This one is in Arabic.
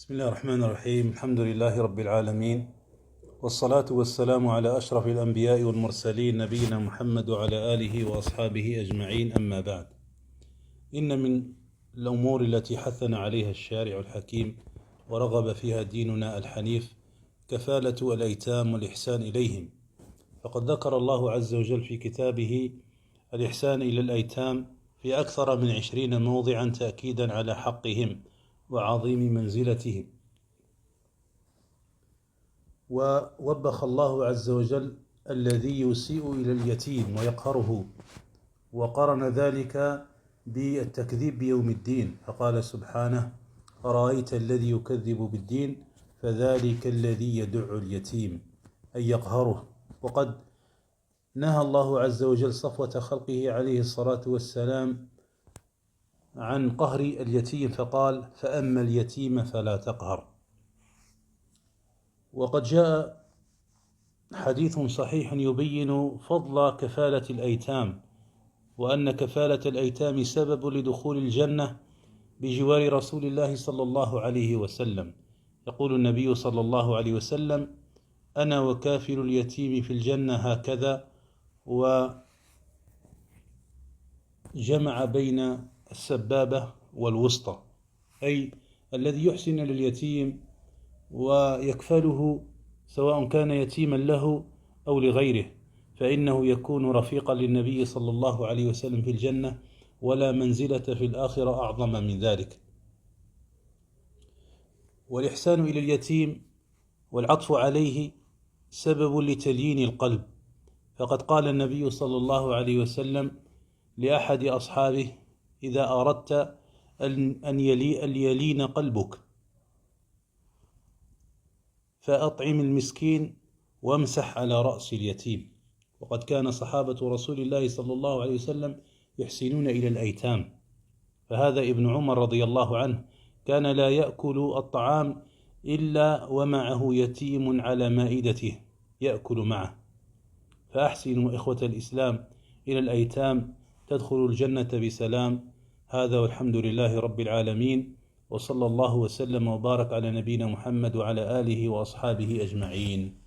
بسم الله الرحمن الرحيم. الحمد لله رب العالمين، والصلاة والسلام على أشرف الأنبياء والمرسلين نبينا محمد وعلى آله وأصحابه أجمعين، أما بعد. إن من الأمور التي حثنا عليها الشارع الحكيم ورغب فيها ديننا الحنيف كفالة الأيتام والإحسان إليهم، فقد ذكر الله عز وجل في كتابه الإحسان إلى الأيتام في أكثر من 20 موضعا تأكيدا على حقهم وعظيم منزلتهم. ووبخ الله عز وجل الذي يسيء إلى اليتيم ويقهره، وقرن ذلك بالتكذيب بيوم الدين، فقال سبحانه: أرأيت الذي يكذب بالدين فذلك الذي يدع اليتيم، أي يقهره. وقد نهى الله عز وجل صفوة خلقه عليه الصلاة والسلام عن قهر اليتيم، فقال: فأما اليتيم فلا تقهر. وقد جاء حديث صحيح يبين فضل كفالة الأيتام، وأن كفالة الأيتام سبب لدخول الجنة بجوار رسول الله صلى الله عليه وسلم. يقول النبي صلى الله عليه وسلم: أنا وكافل اليتيم في الجنة هكذا، وجمع بين السبابة والوسطى، أي الذي يحسن لليتيم ويكفله سواء كان يتيما له أو لغيره، فإنه يكون رفيقا للنبي صلى الله عليه وسلم في الجنة، ولا منزلة في الآخرة أعظم من ذلك. والإحسان إلى اليتيم والعطف عليه سبب لتليين القلب، فقد قال النبي صلى الله عليه وسلم لأحد أصحابه: إذا أردت أن يلين قلبك فأطعم المسكين وامسح على رأس اليتيم. وقد كان صحابة رسول الله صلى الله عليه وسلم يحسنون إلى الأيتام، فهذا ابن عمر رضي الله عنه كان لا يأكل الطعام إلا ومعه يتيم على مائدته يأكل معه. فأحسنوا إخوة الإسلام إلى الأيتام تدخلوا الجنة بسلام. هذا والحمد لله رب العالمين، وصلى الله وسلم وبارك على نبينا محمد وعلى آله وأصحابه أجمعين.